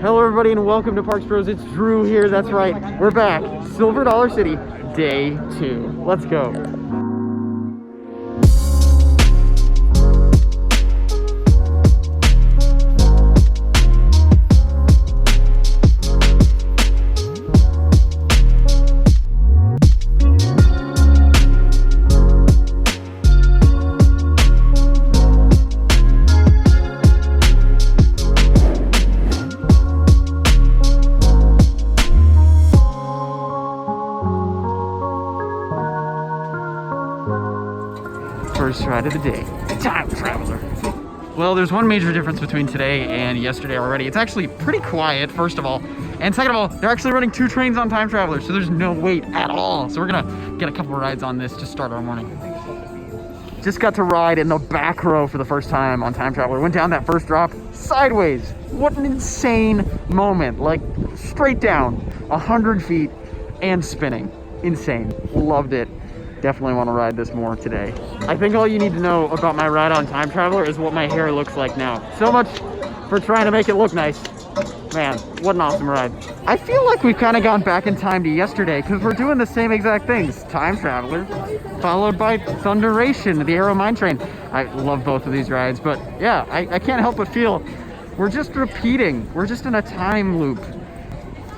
Hello everybody and welcome to Parks Bros. It's Drew here, that's right. We're back. Silver Dollar City, day 2. Let's go. First ride of the day, Time Traveler. Well, there's one major difference between today and yesterday already. It's actually pretty quiet, first of all. And second of all, they're actually running 2 trains on Time Traveler, so there's no wait at all. So we're gonna get a couple rides on this to start our morning. Just got to ride in the back row for the first time on Time Traveler. Went down that first drop sideways. What an insane moment. Like, straight down, 100 feet and spinning. Insane. Loved it. Definitely want to ride this more today. I think all you need to know about my ride on Time Traveler is what my hair looks like now. So much for trying to make it look nice. Man, what an awesome ride. I feel like we've kind of gone back in time to yesterday because we're doing the same exact things. Time Traveler, followed by Thunderation, the Aero Mine Train. I love both of these rides, but yeah, I can't help but feel we're just repeating. We're just in a time loop.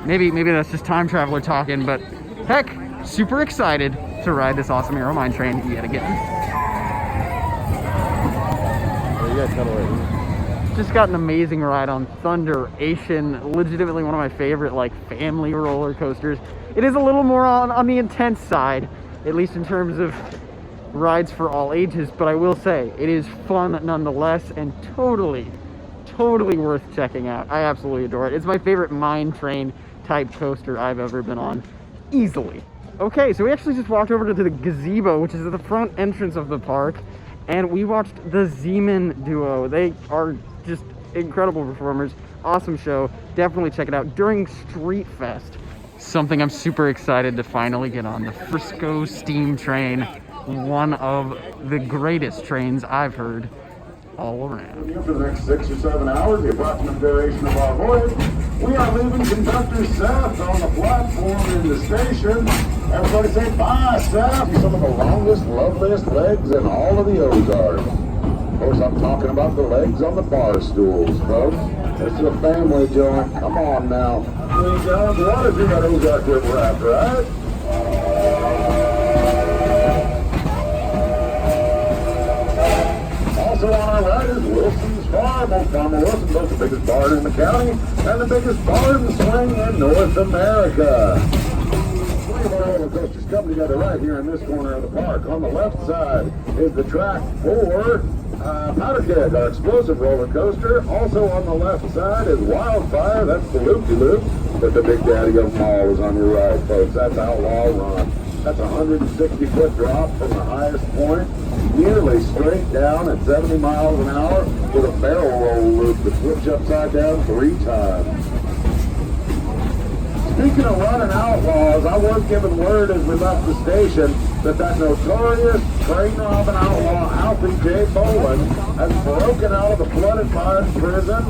Maybe that's just Time Traveler talking, but heck, super excited to ride this awesome Aero Mine Train yet again. Just got an amazing ride on Thunderation, legitimately one of my favorite like family roller coasters. It is a little more on the intense side, at least in terms of rides for all ages, but I will say it is fun nonetheless and totally worth checking out. I absolutely adore it. It's my favorite mine train type coaster I've ever been on, easily. Okay, so we actually just walked over to the gazebo, which is at the front entrance of the park, and we watched the Zeman duo. They are just incredible performers. Awesome show. Definitely check it out during Street Fest. Something I'm super excited to finally get on, the Frisco Steam Train. One of the greatest trains I've heard all around. For the next 6 or 7 hours, the approximate duration of our voyage, we are leaving conductor Seth on the platform in the station. Everybody say bye, Seth. Some of the longest, loveliest legs in all of the Ozarks. Of course, I'm talking about the legs on the bar stools, folks. This is a family joint. Come on now. 3 gallons of water through that Ozark River raft, right? Also on our right is Wilson's Farm. Old Farmer Wilson built the biggest barn in the county and the biggest barn swing in North America. Three of our roller coasters come together right here in this corner of the park. On the left side is the track for Powder Keg, our explosive roller coaster. Also on the left side is Wildfire. That's the loop-de-loop. But the big daddy of them all is on your right, folks. That's Outlaw Run. That's a 160-foot drop from the highest point, nearly straight down at 70 miles an hour with a barrel roll loop to switch upside down 3 times. Speaking of running outlaws, I was given word as we left the station that notorious train-robbing outlaw Alfie J. Boland has broken out of the flooded mine prison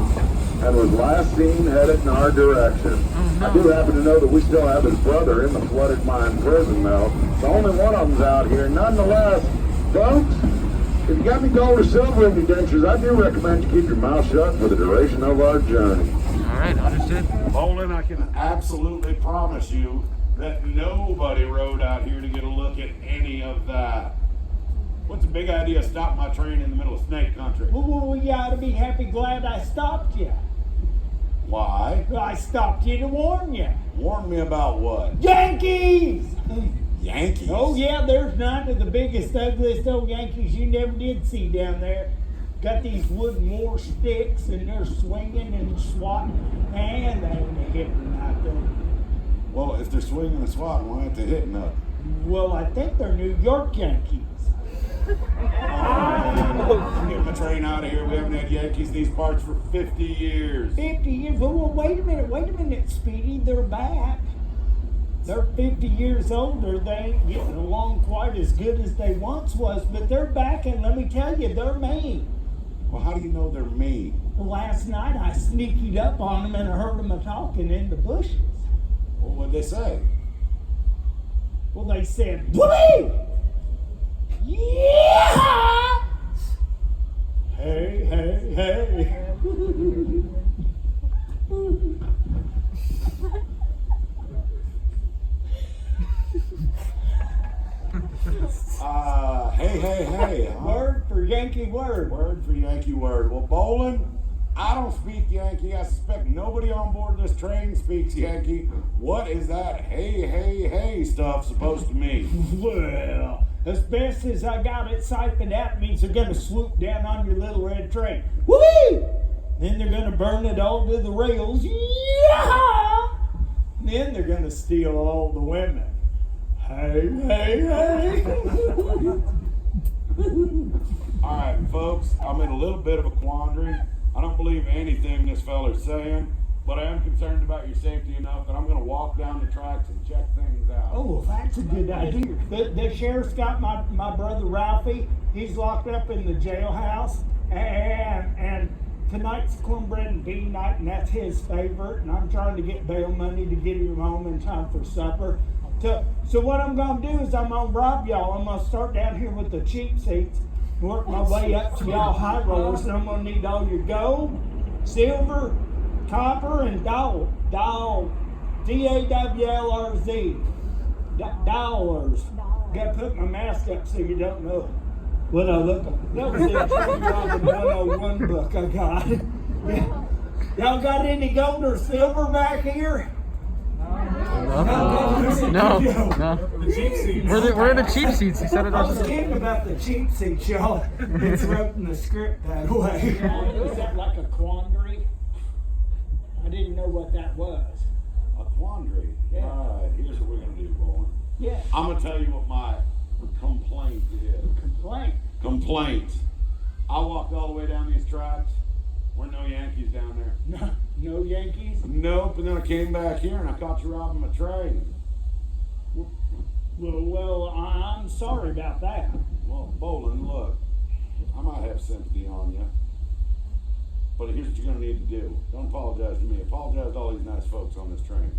and was last seen headed in our direction. I do happen to know that we still have his brother in the flooded mine prison, though. So only one of them's out here. Nonetheless, folks, if you got any gold or silver in your dentures, I do recommend you keep your mouth shut for the duration of our journey. All right, understood. Bolin, I can absolutely promise you that nobody rode out here to get a look at any of that. What's the big idea of stopping my train in the middle of snake country? Well, you ought to be happy glad I stopped you. Why? I stopped you to warn you. Warn me about what? Yankees! Yankees? Oh yeah, there's 9 of the biggest, ugliest old Yankees you never did see down there. Got these wooden war sticks and they're swinging and swatting, and they ain't hitting nothing. Well, if they're swinging and swatting, why aren't they hitting up? Well, I think they're New York Yankees. I'm getting the train out of here. We haven't had Yankees in these parts for 50 years. 50 years? Well, wait a minute, Speedy. They're back. They're 50 years older. They ain't getting along quite as good as they once was, but they're back, and let me tell you, they're mean. Well, how do you know they're me? Well, last night I sneaked up on them and I heard them talking in the bushes. Well, what'd they say? Well, they said, "Whoopee! Yeah! Hey, hey, hey." Hey, hey, hey. Huh? Word for Yankee word. Word for Yankee word. Well, Bolin, I don't speak Yankee. I suspect nobody on board this train speaks Yankee. What is that hey, hey, hey stuff supposed to mean? Well, as best as I got it siphoned out, means they're gonna swoop down on your little red train. Whee! Then they're gonna burn it all to the rails. Yeah! Then they're gonna steal all the women. Hey, hey, hey. All right, folks, I'm in a little bit of a quandary. I don't believe anything this feller's saying, but I am concerned about your safety enough that I'm going to walk down the tracks and check things out. Oh, well, that's a good idea. The sheriff's got my brother Ralphie. He's locked up in the jailhouse, and tonight's cornbread and bean night, and that's his favorite. And I'm trying to get bail money to get him home in time for supper. So what I'm going to do is I'm going to rob y'all. I'm going to start down here with the cheap seats, work my way up to y'all high rollers, and I'm going to need all your gold, silver, copper, and dollars. D-A-W-L-R-Z. Dollars. Got to put my mask up so you don't know what I look like. That was the Train Robbing 101 book I got. Y'all got any gold or silver back here? No. We're the cheap seats. He said it I was ourselves. kidding about the cheap seats, y'all. It's wrote in the script that way. Is that like a quandary? I didn't know what that was. A quandary? Yeah. All right, here's what we're going to do, Bolin. Yeah. I'm going to tell you what my complaint is. Complaint. I walked all the way down these tracks. Weren't no Yankees down there. No Yankees? Nope, and then I came back here and I caught you robbing my train. Well, I'm sorry about that. Well, Bolin, look, I might have sympathy on you, but here's what you're going to need to do. Don't apologize to me. Apologize to all these nice folks on this train.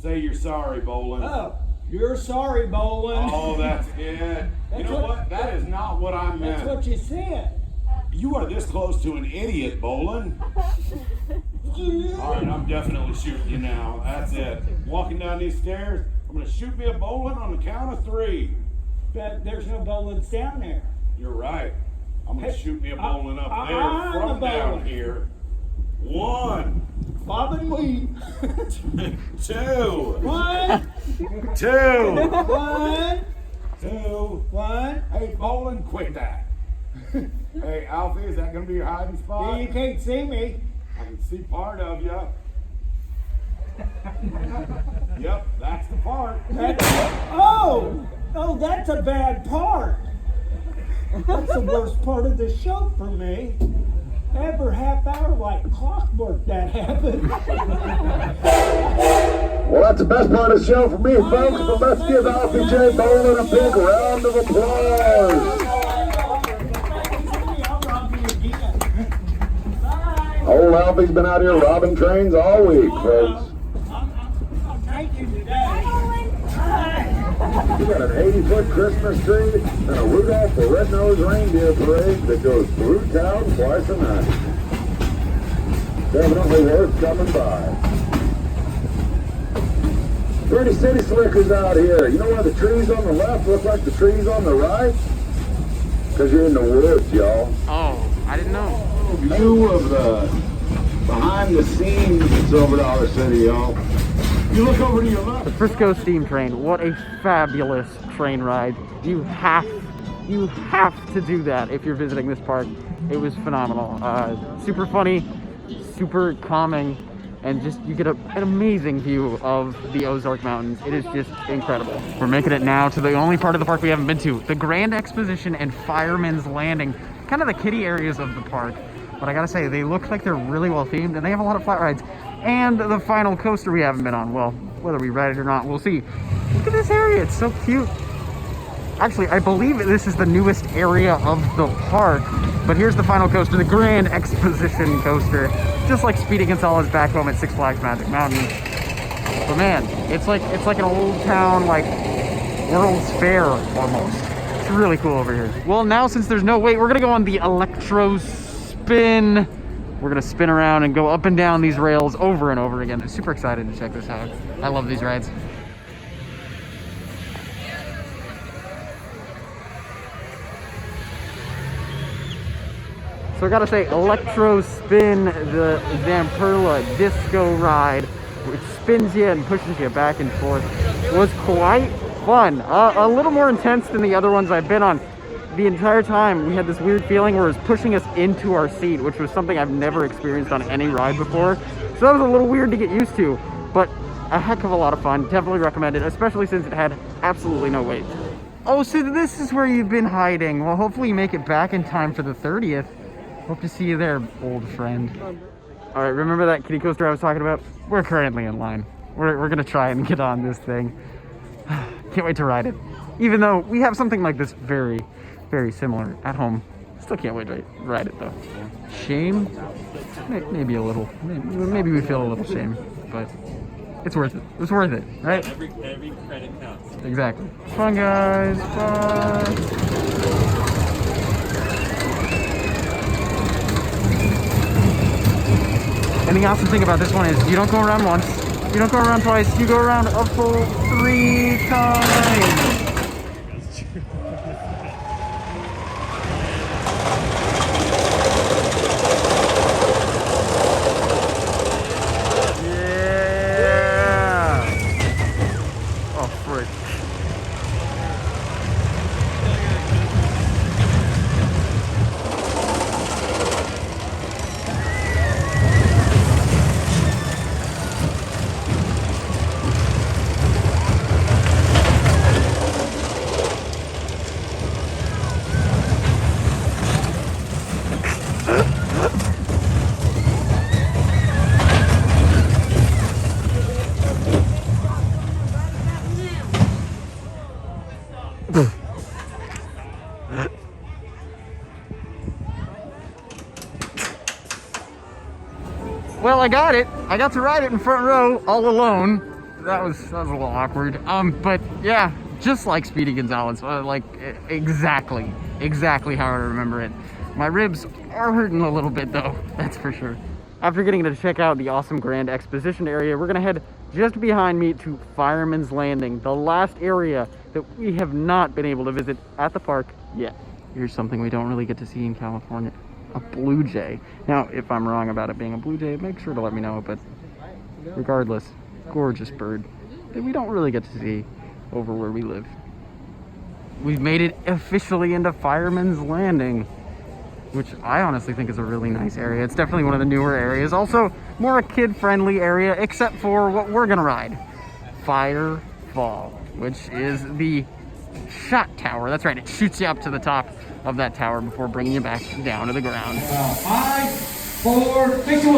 Say you're sorry, Bolin. Oh, you're sorry, Bolin. Oh, that's it. You know what? That is not what I meant. That's what you said. You are this close to an idiot, Bolin. All right, I'm definitely shooting you now. That's it. Walking down these stairs, I'm going to shoot me a Bolin on the count of 3. But there's no Bolins down there. You're right. I'm going to shoot me a Bolin up there I'm from a down Bolin. here. 1, Bob and weave. 2, 1, 2, 1, 2. 1. Hey, Bolin, quit that. Hey, Alfie, is that going to be your hiding spot? You can't see me. I can see part of you. Yep, that's the part. Oh, that's a bad part. That's the worst part of the show for me. Every half hour, like clockwork, that happens. Well, that's the best part of the show for me, folks. But let's give Alfie J. Bolin a big round of applause. Old Alfie's been out here robbing trains all week, folks. Thank you today. We got an 80-foot Christmas tree and a Rudolph the Red-Nosed Reindeer parade that goes through town twice a night. Definitely worth coming by. Pretty city slickers out here. You know why the trees on the left look like the trees on the right? Because you're in the woods, y'all. Oh, I didn't know. View of the behind the scenes in Silver Dollar City, y'all. You look over to your left. The Frisco Steam Train. What a fabulous train ride. You have to do that if you're visiting this park. It was phenomenal. Super funny, super calming, and just you get an amazing view of the Ozark Mountains. It is just incredible. We're making it now to the only part of the park we haven't been to, the Grand Exposition and Firemen's Landing, kind of the kiddie areas of the park. But I gotta say, they look like they're really well themed, and they have a lot of flat rides. And the final coaster we haven't been on. Well, whether we ride it or not, we'll see. Look at this area, it's so cute. Actually, I believe this is the newest area of the park. But here's the final coaster, the Grand Exposition coaster. Just like Speedy Gonzales back home at Six Flags Magic Mountain. But man, it's like an old town, like World's Fair almost. It's really cool over here. Well, now since there's no wait, we're gonna go on the electro spin. We're gonna spin around and go up and down these rails over and over again. I'm super excited to check this out. I love these rides. So I gotta say, electro spin, the Zamperla disco ride, which spins you and pushes you back and forth, was quite fun. A little more intense than the other ones I've been on. The entire time we had this weird feeling where it was pushing us into our seat, which was something I've never experienced on any ride before. So that was a little weird to get used to, but a heck of a lot of fun. Definitely recommend it, especially since it had absolutely no wait. Oh, so this is where you've been hiding. Well, hopefully you make it back in time for the 30th. Hope to see you there, old friend. All right, remember that kiddie coaster I was talking about? We're currently in line. We're gonna try and get on this thing. Can't wait to ride it. Even though we have something like this very, very similar at home. Still can't wait to ride it though. Shame? Maybe a little. Maybe we feel a little shame, but it's worth it. It's worth it, right? Every credit counts. Exactly. Fun, guys. Bye. And the awesome thing about this one is you don't go around once, you don't go around twice, you go around a full 3 times. Yeah. Oh, frick. Well, I got it. I got to ride it in front row all alone. That was a little awkward. But yeah, just like Speedy Gonzales, like exactly how I remember it. My ribs are hurting a little bit though, that's for sure. After getting to check out the awesome Grand Exposition area, we're gonna head just behind me to Firemen's Landing, the last area that we have not been able to visit at the park yet. Here's something we don't really get to see in California. A blue jay. Now, if I'm wrong about it being a blue jay, make sure to let me know, but regardless, gorgeous bird that we don't really get to see over where we live. We've made it officially into Firemen's Landing, which I honestly think is a really nice area. It's definitely one of the newer areas. Also, more a kid-friendly area, except for what we're gonna ride. Firefall, which is the shot tower. That's right, it shoots you up to the top of that tower before bringing you back down to the ground. 5, 4, 6, 1.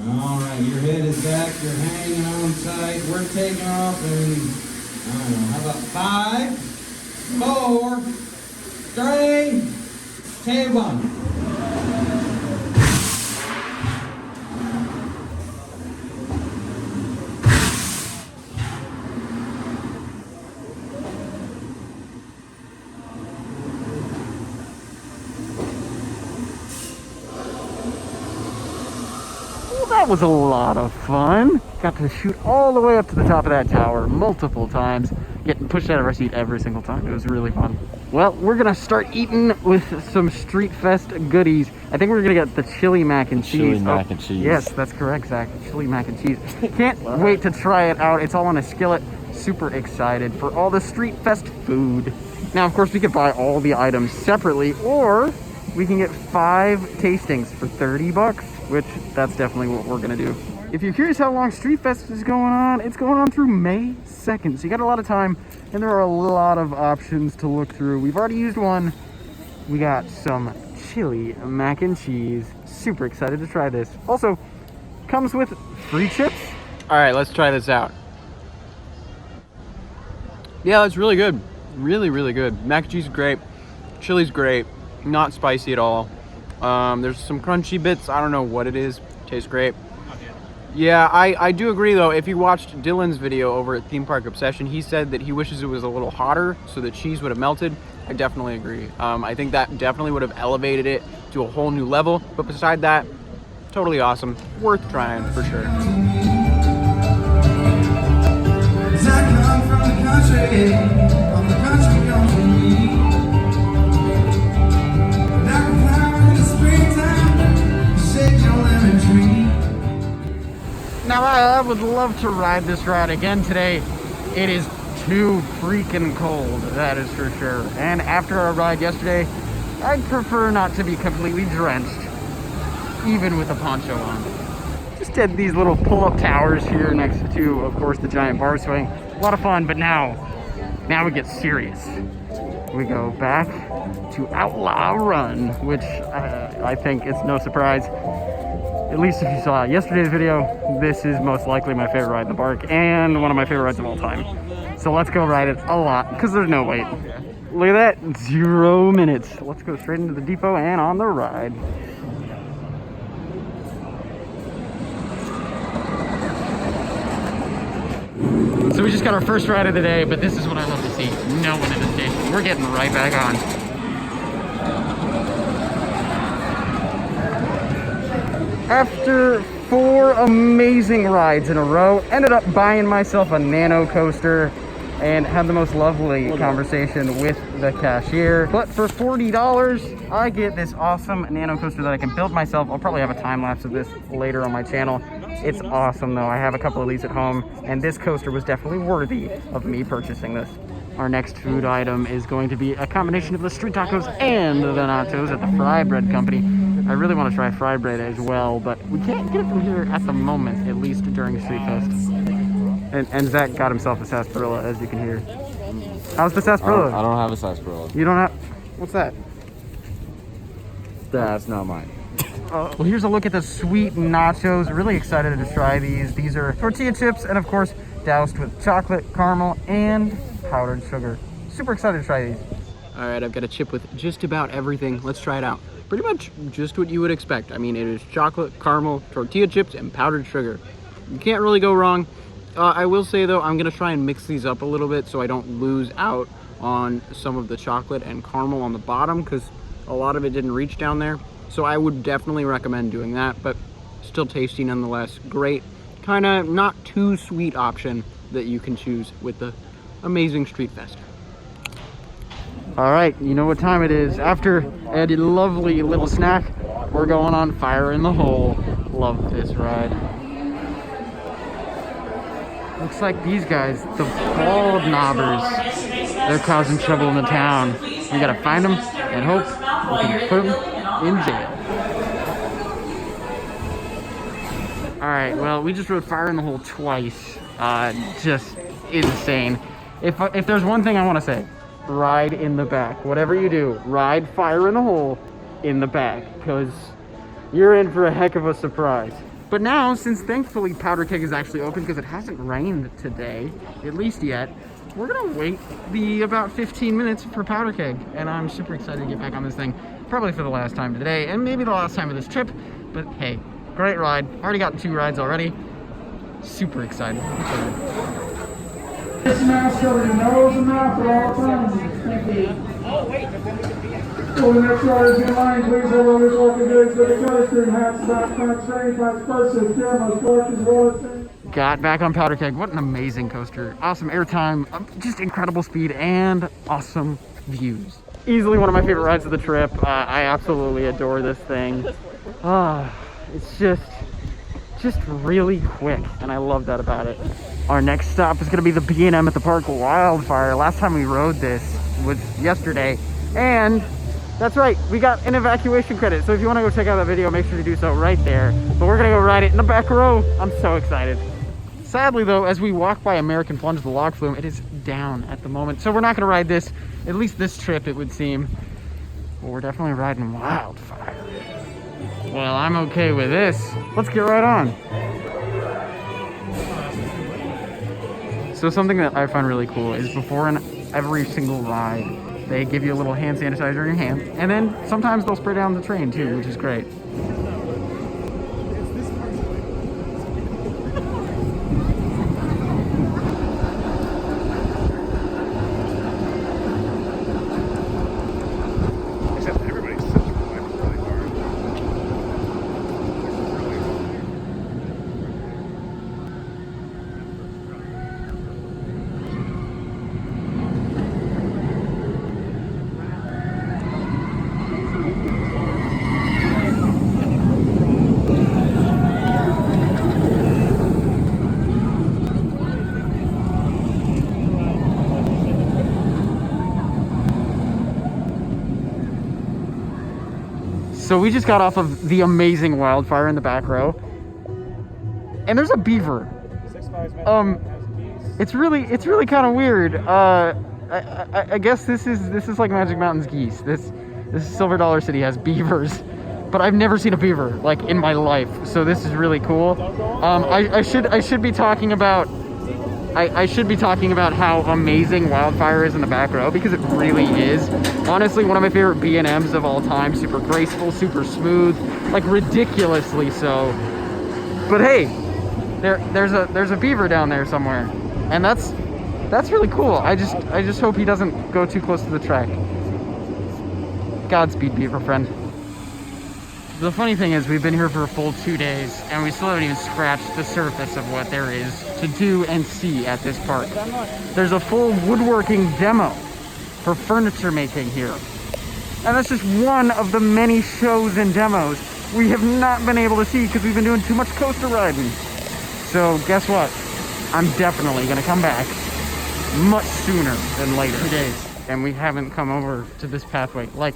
All right, your head is back, you're hanging on tight. We're taking off in, I don't know, how about 5, 4, 3, 2, 1. That was a lot of fun. Got to shoot all the way up to the top of that tower multiple times, getting pushed out of our seat every single time. It was really fun. Well, we're gonna start eating with some Street Fest goodies. I think we're gonna get the chili mac and cheese. Chili mac and cheese. Yes, that's correct, Zach. Chili mac and cheese. Can't wait to try it out. It's all on a skillet. Super excited for all the Street Fest food. Now, of course, we could buy all the items separately, or we can get 5 tastings for 30 bucks. Which that's definitely what we're gonna do. If you're curious how long Street Fest is going on, it's going on through May 2nd. So you got a lot of time and there are a lot of options to look through. We've already used one. We got some chili mac and cheese. Super excited to try this. Also, comes with free chips. All right, let's try this out. Yeah, that's really good. Really, really good. Mac and cheese is great. Chili's great. Not spicy at all. There's some crunchy bits. I don't know what it is. Tastes great. Yeah, I do agree though. If you watched Dylan's video over at Theme Park Obsession, he said that he wishes it was a little hotter so the cheese would have melted. I definitely agree. I think that definitely would have elevated it to a whole new level. But beside that, totally awesome. Worth trying for sure. Now I would love to ride this ride again today. It is too freaking cold, that is for sure. And after our ride yesterday, I'd prefer not to be completely drenched, even with a poncho on. Just had these little pull-up towers here next to, of course, the giant bar swing. A lot of fun, but now we get serious. We go back to Outlaw Run, which I think it's no surprise. At least if you saw yesterday's video, this is most likely my favorite ride in the park and one of my favorite rides of all time. So let's go ride it a lot because there's no wait. Look at that, 0 minutes. Let's go straight into the depot and on the ride. So we just got our first ride of the day, but this is what I love to see. No one in the station. We're getting right back on. After 4 amazing rides in a row, ended up buying myself a nano coaster and had the most lovely conversation with the cashier. But for $40, I get this awesome nano coaster that I can build myself. I'll probably have a time lapse of this later on my channel. It's awesome though. I have a couple of these at home, and this coaster was definitely worthy of me purchasing this. Our next food item is going to be a combination of the street tacos and the nachos at the Fry Bread Company. I really want to try fry bread as well, but we can't get it from here at the moment, at least during Street Fest. And Zach got himself a sarsaparilla, as you can hear. How's the sarsaparilla? I don't have a sarsaparilla. You don't have? What's that? That's not mine. Well, here's a look at the sweet nachos. Really excited to try these. These are tortilla chips and, of course, doused with chocolate, caramel, and powdered sugar. Super excited to try these. All right, I've got a chip with just about everything. Let's try it out. Pretty much just what you would expect. I mean, it is chocolate, caramel, tortilla chips, and powdered sugar. You can't really go wrong. I will say though, I'm gonna try and mix these up a little bit so I don't lose out on some of the chocolate and caramel on the bottom, because a lot of it didn't reach down there. So I would definitely recommend doing that, but still tasty nonetheless. Great, kind of not too sweet option that you can choose with the amazing Street Fest. All right, you know what time it is. After a lovely little snack, we're going on Fire in the Hole. Love this ride. Looks like these guys, the bald knobbers, they're causing trouble in the town. We gotta find them and hope we can put them in jail. All right, well, we just rode Fire in the Hole twice. Just insane. If there's one thing I want to say, ride in the back. Whatever you do, ride Fire in the Hole in the back, because you're in for a heck of a surprise. But now, since thankfully Powder Keg is actually open because it hasn't rained today, at least yet, we're gonna wait about 15 minutes for Powder Keg, and I'm super excited to get back on this thing, probably for the last time today, and maybe the last time of this trip. But hey, great ride. Already got 2 rides already. Super excited. This mask covered your nose and mouth at all times. For the next riders in line, please have all your walking goods with the color screen, hats, backpacks, fanny packs, purses, cameras, collectors, wallets. Got back on Powder Keg. What an amazing coaster. Awesome airtime, just incredible speed, and awesome views. Easily one of my favorite rides of the trip. I absolutely adore this thing. It's just really quick, and I love that about it. Our next stop is going to be the B&M at the Park Wildfire. Last time we rode this was yesterday, and that's right, we got an evacuation credit. So if you want to go check out that video, make sure to do so right there. But we're going to go ride it in the back row. I'm so excited. Sadly though, as we walk by American Plunge, the log flume, it is down at the moment. So we're not going to ride this, at least this trip it would seem. But we're definitely riding Wildfire. Well, I'm okay with this. Let's get right on. So something that I find really cool is before every single ride, they give you a little hand sanitizer in your hand, and then sometimes they'll spray down the train too, which is great. So we just got off of the amazing Wildfire in the back row, and there's a beaver. It's really kind of weird. I guess this is like Magic Mountain's geese. This Silver Dollar City has beavers, but I've never seen a beaver like in my life. So this is really cool. I should be talking about how amazing Wildfire is in the back row, because it really is. Honestly, one of my favorite B&Ms of all time. Super graceful, super smooth, like ridiculously so. But hey, there's a beaver down there somewhere, and that's really cool. I just hope he doesn't go too close to the track. Godspeed, beaver friend. The funny thing is, we've been here for a full 2 days, and we still haven't even scratched the surface of what there is to do and see at this park. There's a full woodworking demo for furniture making here. And that's just one of the many shows and demos we have not been able to see because we've been doing too much coaster riding. So guess what? I'm definitely gonna come back much sooner than later. 2 days, and we haven't come over to this pathway. Like,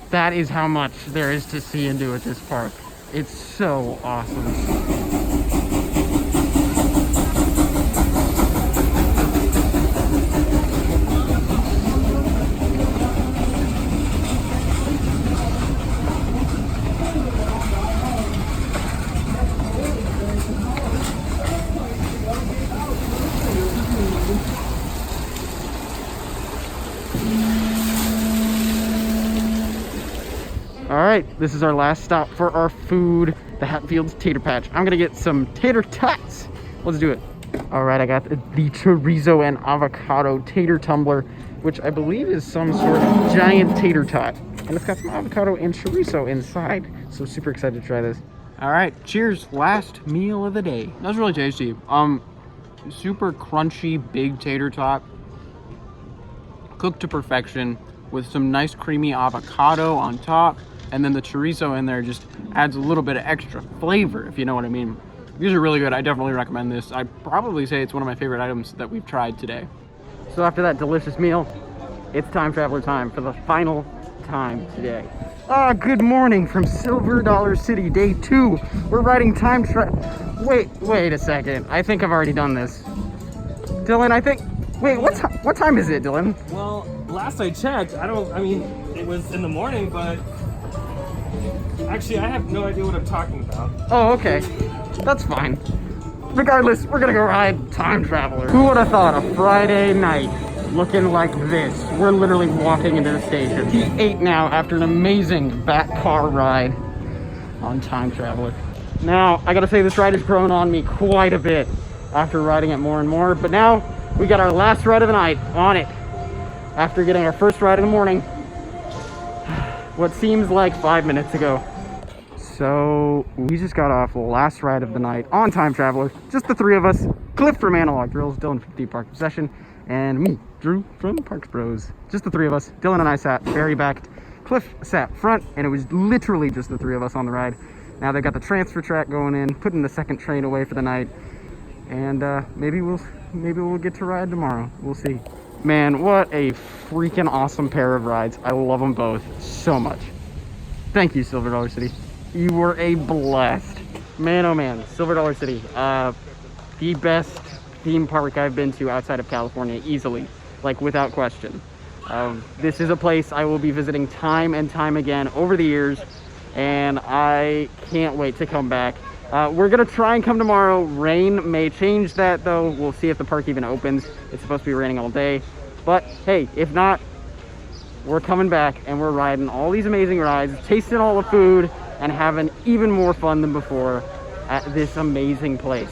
that is how much there is to see and do at this park. It's so awesome. All right, this is our last stop for our food, the Hatfields Tater Patch. I'm gonna get some tater tots. Let's do it. All right, I got the chorizo and avocado tater tumbler, which I believe is some sort of giant tater tot. And it's got some avocado and chorizo inside. So super excited to try this. All right, cheers. Last meal of the day. That was really tasty. Super crunchy, big tater tot. Cooked to perfection with some nice creamy avocado on top. And then the chorizo in there just adds a little bit of extra flavor, if you know what I mean. These are really good. I definitely recommend this. I'd probably say it's one of my favorite items that we've tried today. So after that delicious meal, it's time traveler time for the final time today. Good morning from Silver Dollar City, day 2. We're riding time wait a second. I think I've already done this. Dylan, wait, what time is it, Dylan? Well, last I checked, it was in the morning, but actually I have no idea what I'm talking about. Oh, okay. That's fine. Regardless, we're gonna go ride Time Traveler. Who would have thought a Friday night looking like this? We're literally walking into the station. He ate now after an amazing back car ride on Time Traveler. Now, I gotta say, this ride has grown on me quite a bit after riding it more and more, but now we got our last ride of the night on it. After getting our first ride in the morning, what seems like 5 minutes ago. So we just got off the last ride of the night on Time Traveler. Just the 3 of us. Cliff from Analog Thrills, Dylan from Theme Park Obsession, and me, Drew from Parks Bros. Just the 3 of us. Dylan and I sat very back. Cliff sat front, and it was literally just the 3 of us on the ride. Now they got the transfer track going in, putting the second train away for the night, and maybe we'll get to ride tomorrow. We'll see. Man, what a freaking awesome pair of rides. I love them both so much. Thank you, Silver Dollar City. You were a blast. Man, oh man, Silver Dollar City. The best theme park I've been to outside of California, easily. Like, without question. This is a place I will be visiting time and time again over the years, and I can't wait to come back. We're gonna try and come tomorrow. Rain may change that though. We'll see if the park even opens. It's supposed to be raining all day, but hey, if not, we're coming back and we're riding all these amazing rides, tasting all the food, and having even more fun than before at this amazing place.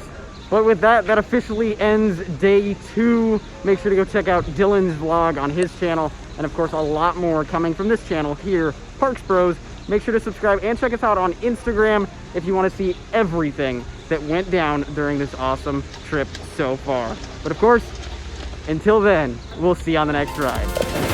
But with that, that officially ends day 2. Make sure to go check out Dylan's vlog on his channel, and of course a lot more coming from this channel here, Parks Bros. Make sure to subscribe and check us out on Instagram if you want to see everything that went down during this awesome trip so far. But of course, until then, we'll see you on the next ride.